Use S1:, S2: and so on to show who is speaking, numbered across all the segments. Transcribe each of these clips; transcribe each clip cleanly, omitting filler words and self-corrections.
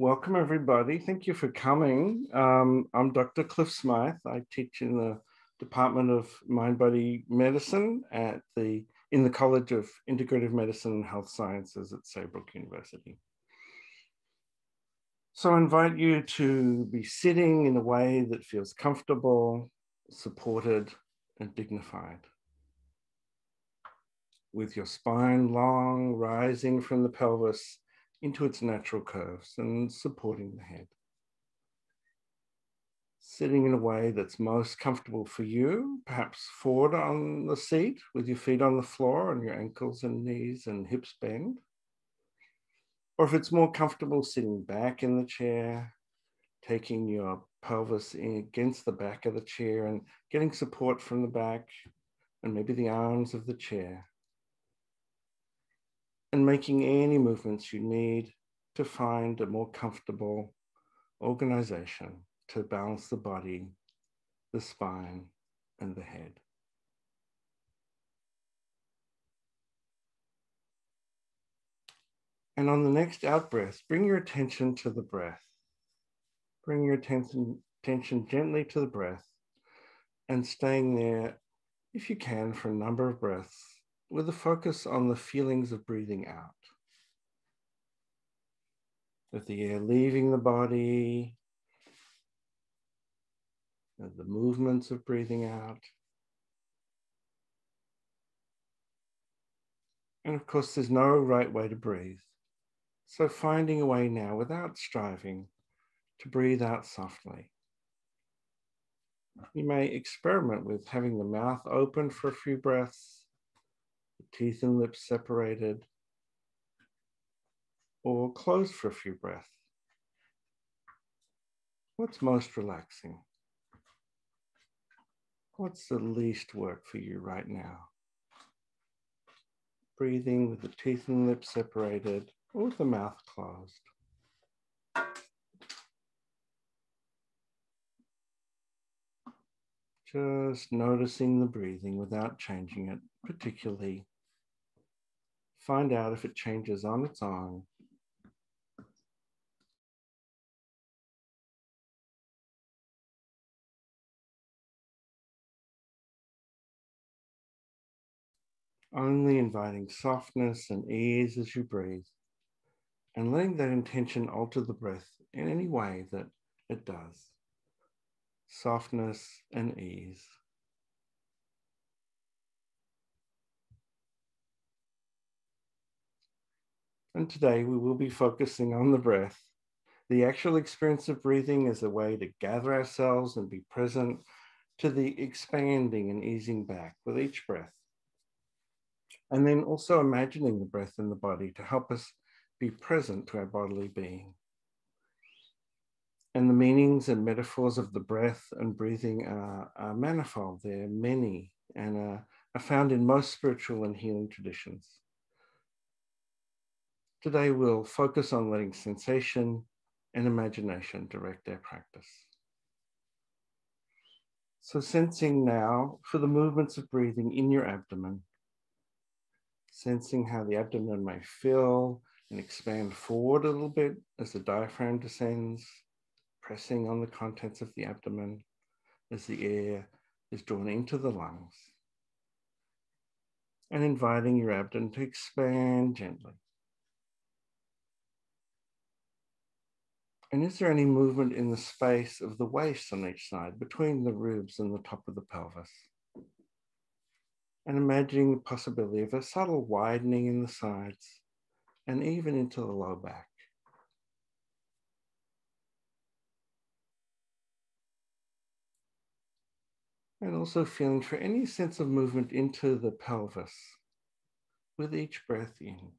S1: Welcome, everybody. Thank you for coming. I'm Dr. Cliff Smyth. I teach in the Department of Mind-Body Medicine in the College of Integrative Medicine and Health Sciences at Saybrook University. So I invite you to be sitting in a way that feels comfortable, supported, and dignified, with your spine long, rising from the pelvis into its natural curves and supporting the head. Sitting in a way that's most comfortable for you, perhaps forward on the seat with your feet on the floor and your ankles and knees and hips bend. Or if it's more comfortable, sitting back in the chair, taking your pelvis against the back of the chair and getting support from the back and maybe the arms of the chair. And making any movements you need to find a more comfortable organization to balance the body, the spine, and the head. And on the next out breath, bring your attention to the breath. Bring your attention gently to the breath and staying there, if you can, for a number of breaths with a focus on the feelings of breathing out. Of the air leaving the body, of the movements of breathing out. And of course, there's no right way to breathe. So finding a way now, without striving, to breathe out softly. You may experiment with having the mouth open for a few breaths, the teeth and lips separated, or closed for a few breaths. What's most relaxing? What's the least work for you right now? Breathing with the teeth and lips separated, or with the mouth closed. Just noticing the breathing without changing it, particularly. Find out if it changes on its own. Only inviting softness and ease as you breathe, and letting that intention alter the breath in any way that it does. Softness and ease. And today we will be focusing on the breath, the actual experience of breathing as a way to gather ourselves and be present to the expanding and easing back with each breath. And then also imagining the breath in the body to help us be present to our bodily being. And the meanings and metaphors of the breath and breathing are manifold. They're many and are found in most spiritual and healing traditions. Today we'll focus on letting sensation and imagination direct our practice. So sensing now for the movements of breathing in your abdomen, sensing how the abdomen may fill and expand forward a little bit as the diaphragm descends, pressing on the contents of the abdomen as the air is drawn into the lungs, and inviting your abdomen to expand gently. And is there any movement in the space of the waist on each side, between the ribs and the top of the pelvis? And imagining the possibility of a subtle widening in the sides and even into the low back. And also feeling for any sense of movement into the pelvis with each breath in.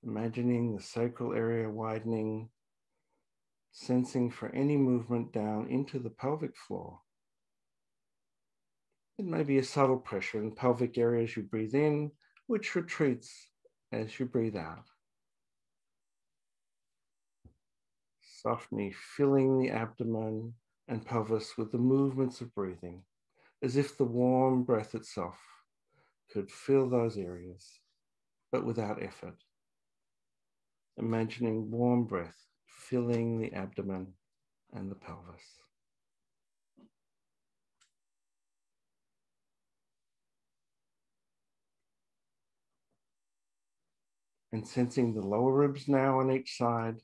S1: Imagining the sacral area widening, sensing for any movement down into the pelvic floor. It may be a subtle pressure in the pelvic area as you breathe in, which retreats as you breathe out. Softly filling the abdomen and pelvis with the movements of breathing, as if the warm breath itself could fill those areas, but without effort. imagining warm breath filling the abdomen and the pelvis. And sensing the lower ribs now on each side,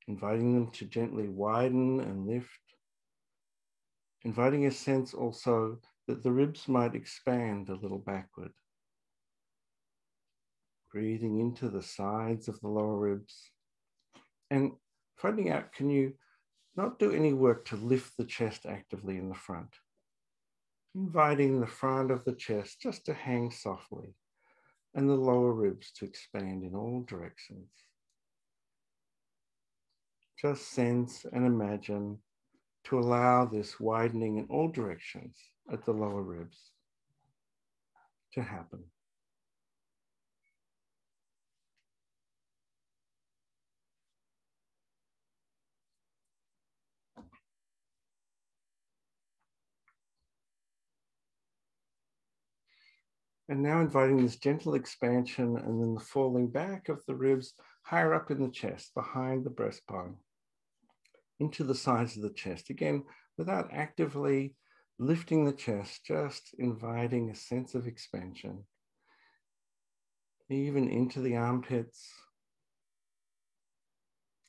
S1: inviting them to gently widen and lift, inviting a sense also that the ribs might expand a little backward. Breathing into the sides of the lower ribs and finding out, can you not do any work to lift the chest actively in the front? Inviting the front of the chest just to hang softly and the lower ribs to expand in all directions. Just sense and imagine to allow this widening in all directions at the lower ribs to happen. And now inviting this gentle expansion and then the falling back of the ribs higher up in the chest, behind the breastbone, into the sides of the chest. Again, without actively lifting the chest, just inviting a sense of expansion, even into the armpits,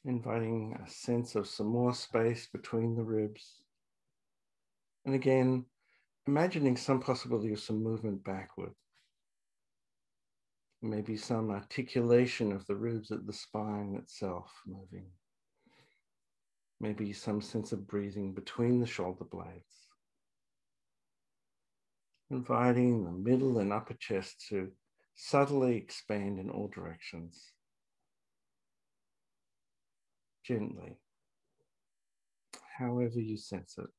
S1: inviting a sense of some more space between the ribs. And again, imagining some possibility of some movement backward. Maybe some articulation of the ribs at the spine itself moving. Maybe some sense of breathing between the shoulder blades. Inviting the middle and upper chest to subtly expand in all directions. Gently, however you sense it,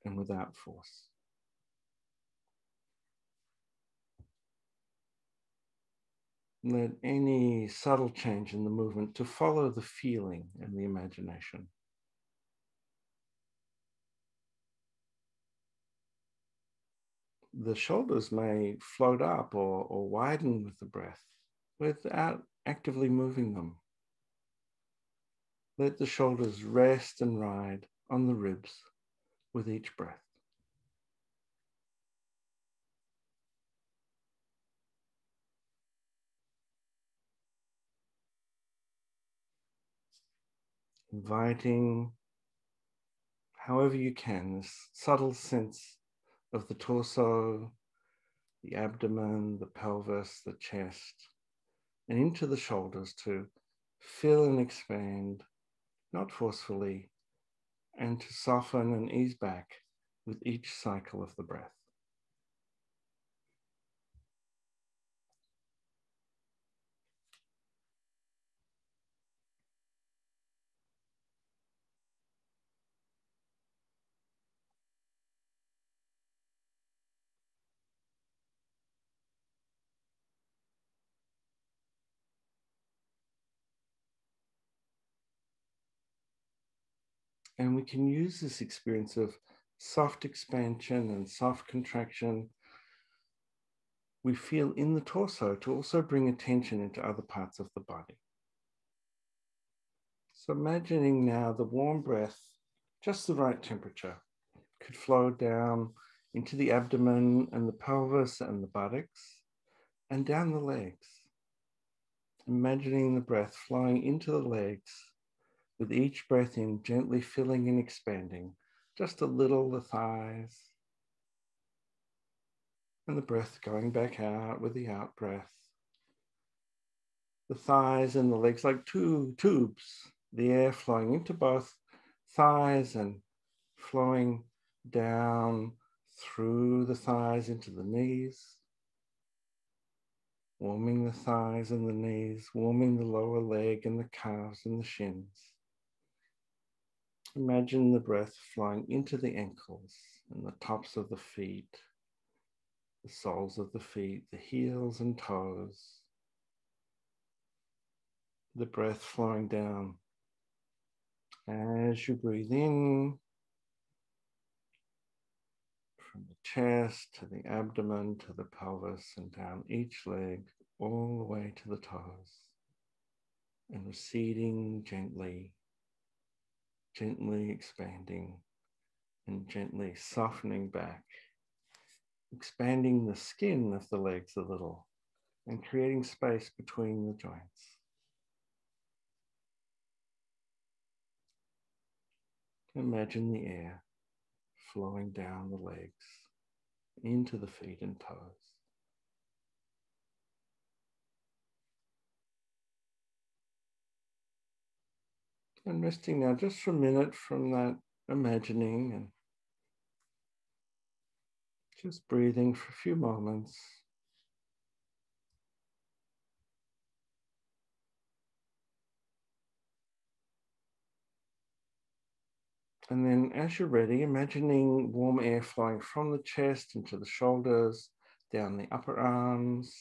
S1: and without force. Let any subtle change in the movement to follow the feeling and the imagination. The shoulders may float up or widen with the breath without actively moving them. Let the shoulders rest and ride on the ribs with each breath. Inviting, however you can, this subtle sense of the torso, the abdomen, the pelvis, the chest, and into the shoulders to fill and expand, not forcefully, and to soften and ease back with each cycle of the breath. And we can use this experience of soft expansion and soft contraction we feel in the torso to also bring attention into other parts of the body. So imagining now the warm breath, just the right temperature, could flow down into the abdomen and the pelvis and the buttocks and down the legs. Imagining the breath flowing into the legs with each breath in, gently filling and expanding just a little the thighs, and the breath going back out with the out breath. The thighs and the legs like two tubes, the air flowing into both thighs and flowing down through the thighs into the knees, warming the thighs and the knees, warming the lower leg and the calves and the shins. Imagine the breath flowing into the ankles and the tops of the feet, the soles of the feet, the heels and toes. The breath flowing down as you breathe in from the chest to the abdomen to the pelvis and down each leg, all the way to the toes and receding gently, gently expanding and gently softening back, expanding the skin of the legs a little and creating space between the joints. Imagine the air flowing down the legs into the feet and toes. And resting now just for a minute from that imagining and just breathing for a few moments. And then as you're ready, imagining warm air flowing from the chest into the shoulders, down the upper arms,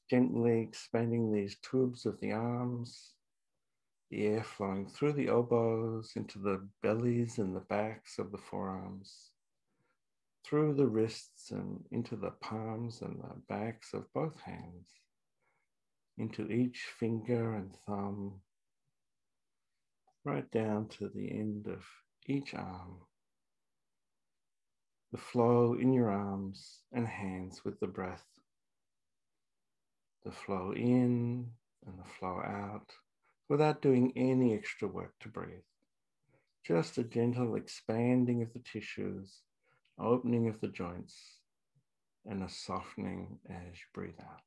S1: gently expanding these tubes of the arms, the air flowing through the elbows into the bellies and the backs of the forearms, through the wrists and into the palms and the backs of both hands, into each finger and thumb, right down to the end of each arm. The flow in your arms and hands with the breath. The flow in and the flow out without doing any extra work to breathe. Just a gentle expanding of the tissues, opening of the joints, and a softening as you breathe out.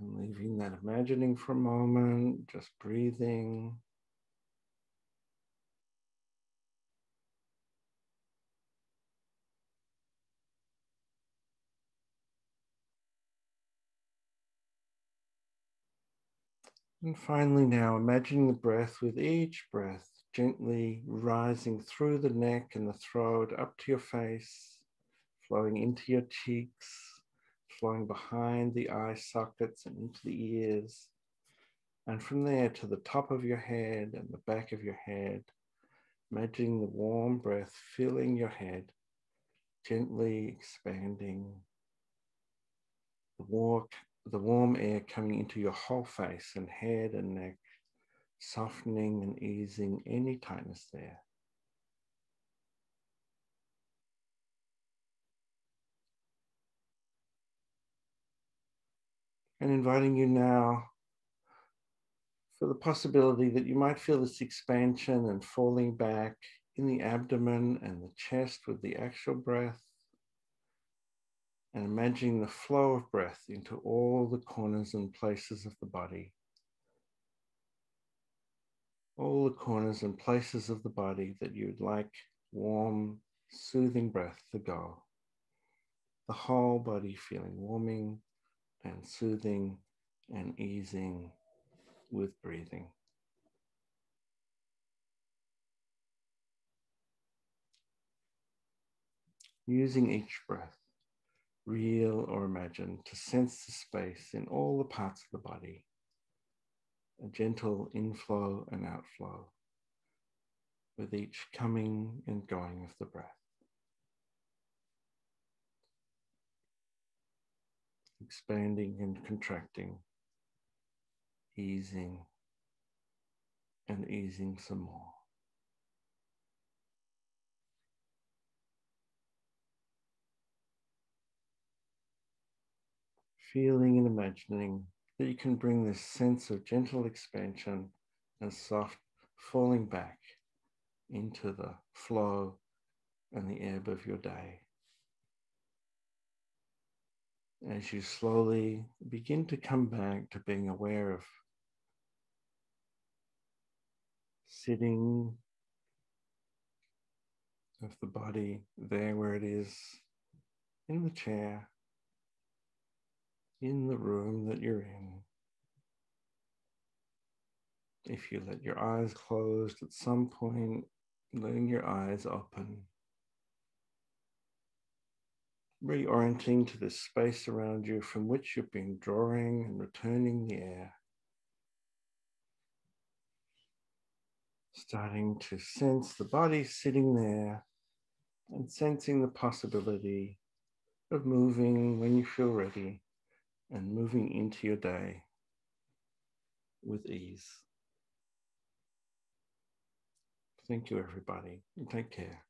S1: And leaving that imagining for a moment, just breathing. And finally now, imagining the breath with each breath, gently rising through the neck and the throat, up to your face, flowing into your cheeks, flowing behind the eye sockets and into the ears. And from there to the top of your head and the back of your head, imagining the warm breath filling your head, gently expanding, the warm air coming into your whole face and head and neck, softening and easing any tightness there. And inviting you now for the possibility that you might feel this expansion and falling back in the abdomen and the chest with the actual breath, and imagining the flow of breath into all the corners and places of the body. All the corners and places of the body that you'd like warm, soothing breath to go. The whole body feeling warming and soothing and easing with breathing. Using each breath, real or imagined, to sense the space in all the parts of the body, a gentle inflow and outflow with each coming and going of the breath. Expanding and contracting, easing and easing some more. Feeling and imagining that you can bring this sense of gentle expansion and soft falling back into the flow and the ebb of your day. As you slowly begin to come back to being aware of sitting, of the body there where it is, in the chair, in the room that you're in. If you let your eyes closed at some point, letting your eyes open, reorienting to this space around you from which you've been drawing and returning the air. Starting to sense the body sitting there and sensing the possibility of moving when you feel ready and moving into your day with ease. Thank you, everybody, and take care.